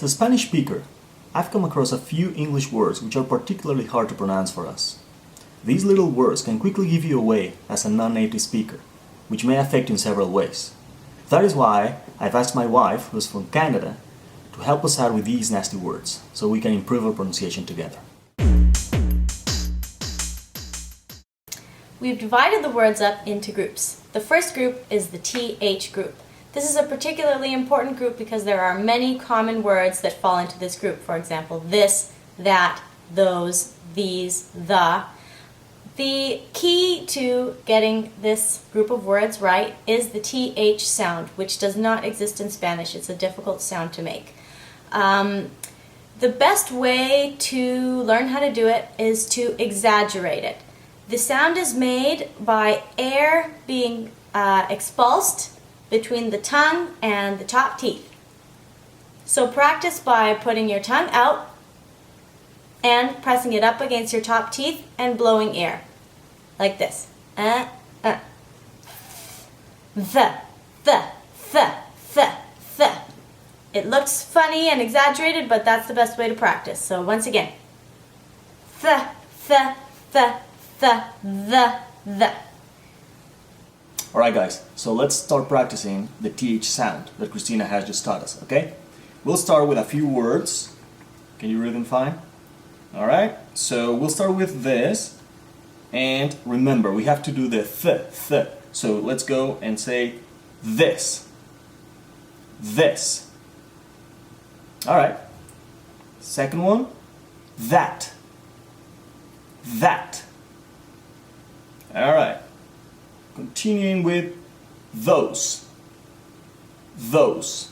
As a Spanish speaker, I've come across a few English words which are particularly hard to pronounce for us. These little words can quickly give you away as a non-native speaker, which may affect you in several ways. That is why I've asked my wife, who's from Canada, to help us out with these nasty words, so we can improve our pronunciation together. We've divided the words up into groups. The first group is the TH group. This is a particularly important group because there are many common words that fall into this group. For example, this, that, those, these, the. The key to getting this group of words right is the TH sound, which does not exist in Spanish. It's a difficult sound to make. The best way to learn how to do it is to exaggerate it. The sound is made by air being expulsed between the tongue and the top teeth. So practice by putting your tongue out and pressing it up against your top teeth and blowing air. Like this. The. It looks funny and exaggerated, but that's the best way to practice. So once again. The. Alright guys, so let's start practicing the TH sound that Christina has just taught us, okay? We'll start with a few words. Can you read them fine? Alright, so we'll start with this. And remember, we have to do the th. So let's go and say this. This. Alright. Second one, that. That. Alright. Continuing with those. Those.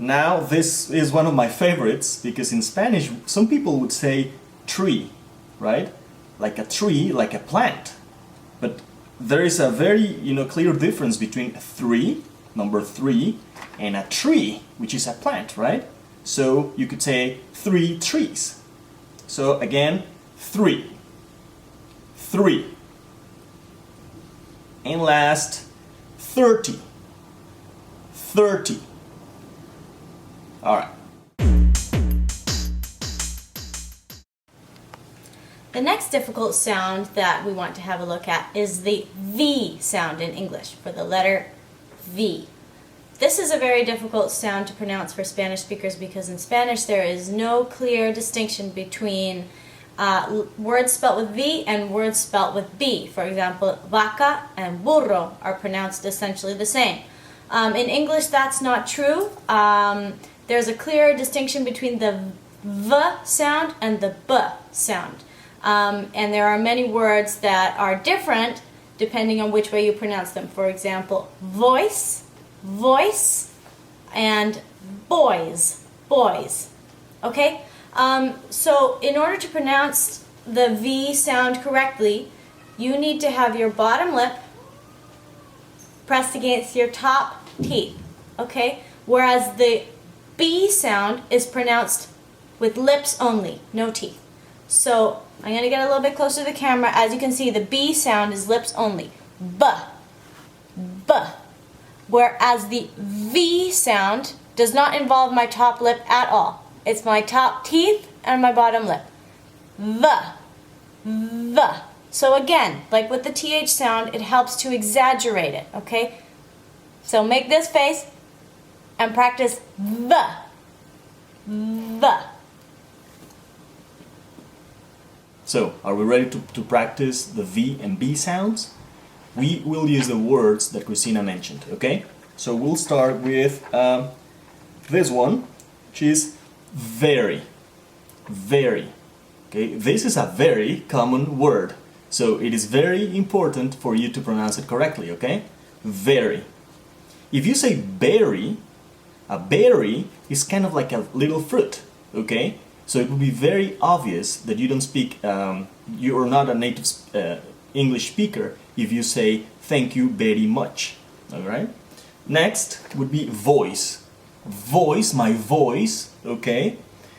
Now this is one of my favorites because in Spanish some people would say tree, right? Like a tree, like a plant. But there is a very, clear difference between number three, and a tree, which is a plant, right? So you could say 3 trees. So again, 3. And last, 30. Alright. The next difficult sound that we want to have a look at is the V sound in English, for the letter V. This is a very difficult sound to pronounce for Spanish speakers because in Spanish there is no clear distinction between words spelt with V and words spelt with B. For example, vaca and burro are pronounced essentially the same. In English that's not true. There's a clear distinction between the V sound and the B sound. And there are many words that are different depending on which way you pronounce them. For example, voice, and boys. Okay? So in order to pronounce the V sound correctly, you need to have your bottom lip pressed against your top teeth. Okay? Whereas the B sound is pronounced with lips only, no teeth. So I'm going to get a little bit closer to the camera. As you can see, the B sound is lips only. B. Whereas the V sound does not involve my top lip at all. It's my top teeth and my bottom lip. The. So again, like with the TH sound, it helps to exaggerate it, okay? So make this face and practice the. So, are we ready to practice the V and B sounds? We will use the words that Christina mentioned, okay? So we'll start with this one, which is very. Okay, this is a very common word, so it is very important for you to pronounce it correctly, okay? Very. If you say berry, a berry is kind of like a little fruit, okay? So it would be very obvious that you don't speak, you are not a native English speaker if you say thank you very much, alright? Next would be voice. Voice, my voice, okay?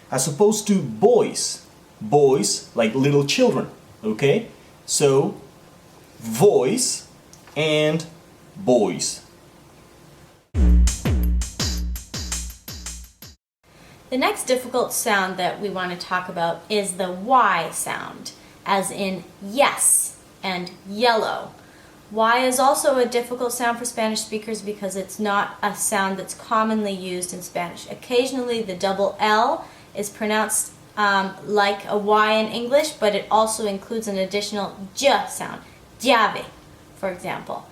As opposed to boys. Boys, like little children, okay? So, voice and boys. The next difficult sound that we want to talk about is the Y sound, as in yes and yellow. Y is also a difficult sound for Spanish speakers because it's not a sound that's commonly used in Spanish. Occasionally the double L is pronounced like a Y in English, but it also includes an additional J sound, llave, for example.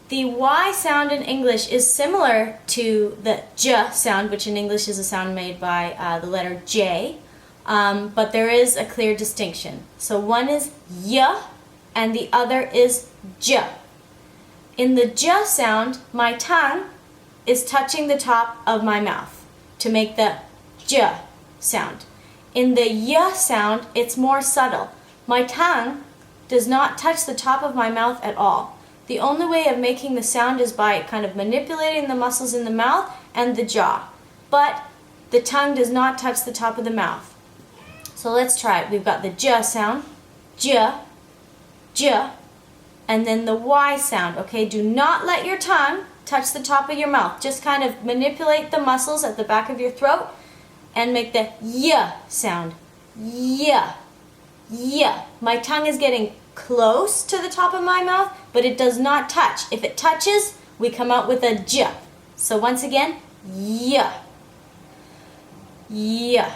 The Y sound in English is similar to the J sound, which in English is a sound made by the letter J, but there is a clear distinction. So one is Y and the other is J. In the J sound, my tongue is touching the top of my mouth to make the J sound. In the Y sound, it's more subtle. My tongue does not touch the top of my mouth at all. The only way of making the sound is by kind of manipulating the muscles in the mouth and the jaw. But the tongue does not touch the top of the mouth. So let's try it. We've got the J sound, J, J, and then the Y sound. Okay, do not let your tongue touch the top of your mouth. Just kind of manipulate the muscles at the back of your throat and make the Y sound. Y, Y. My tongue is getting close to the top of my mouth, but it does not touch. If it touches, we come out with a J. So once again, Y. Y.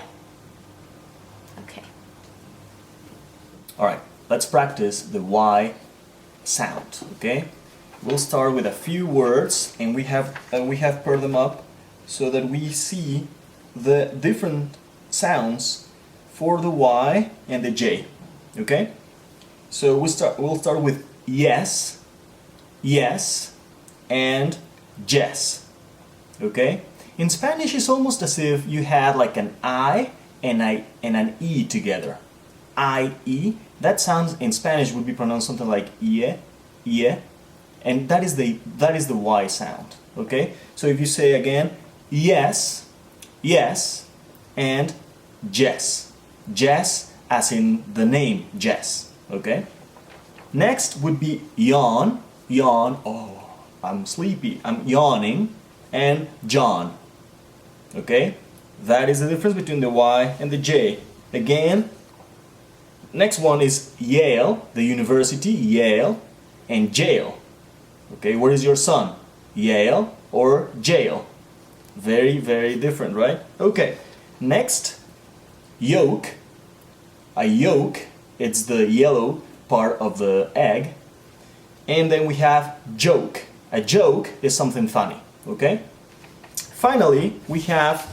Okay. All right, let's practice the Y sound, okay? We'll start with a few words and we have paired them up so that we see the different sounds for the Y and the J, okay? So we'll start with yes, yes, and yes, okay? In Spanish, it's almost as if you had like an I and an E together. I-E, that sounds in Spanish would be pronounced something like ie, ie, and that is the Y sound, okay? So if you say again, yes, yes, and Jess, Jess as in the name Jess. Okay. Next would be yawn, yawn. Oh, I'm sleepy. I'm yawning, and John. Okay. That is the difference between the Y and the J. Again. Next one is Yale, the university, Yale, and jail. Okay. Where is your son? Yale or jail? Very, very different, right? Okay. Next, yolk. A yolk. It's the yellow part of the egg. And then we have joke. A joke is something funny, okay? Finally, we have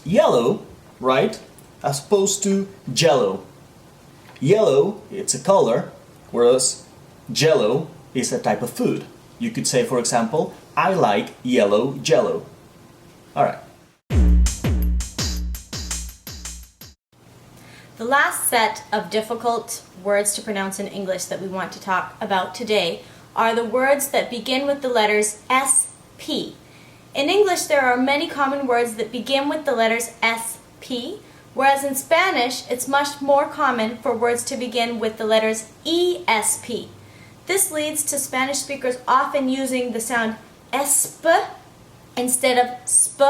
yellow, right? As opposed to jello. Yellow, it's a color, whereas jello is a type of food. You could say, for example, I like yellow jello. All right. The last set of difficult words to pronounce in English that we want to talk about today are the words that begin with the letters SP. In English, there are many common words that begin with the letters SP, whereas in Spanish, it's much more common for words to begin with the letters ESP. This leads to Spanish speakers often using the sound ESP instead of SP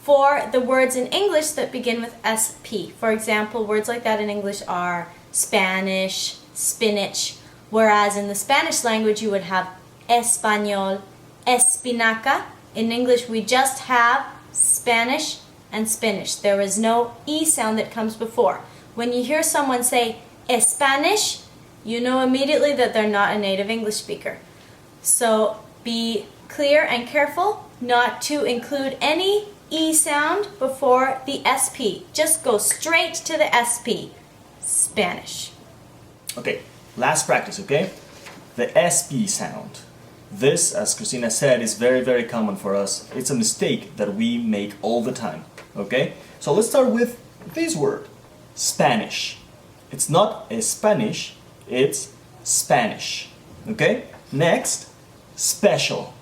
for the words in English that begin with SP. For example, words like that in English are Spanish, spinach, whereas in the Spanish language you would have español, espinaca. In English we just have Spanish and spinach. There is no E sound that comes before. When you hear someone say Spanish, you know immediately that they're not a native English speaker. So be clear and careful not to include any E sound before the SP. Just go straight to the SP. Spanish. Okay, last practice, okay? The SP sound. This, as Christina said, is very, very common for us. It's a mistake that we make all the time, okay? So let's start with this word, Spanish. It's not a Spanish, it's Spanish, okay? Next, special.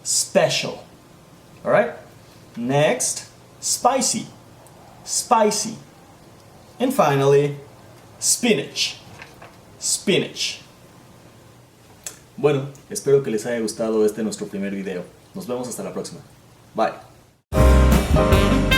Special, all right? Next, spicy, spicy. And finally, spinach, spinach. Bueno, espero que les haya gustado nuestro primer video. Nos vemos hasta la próxima. Bye. Bye.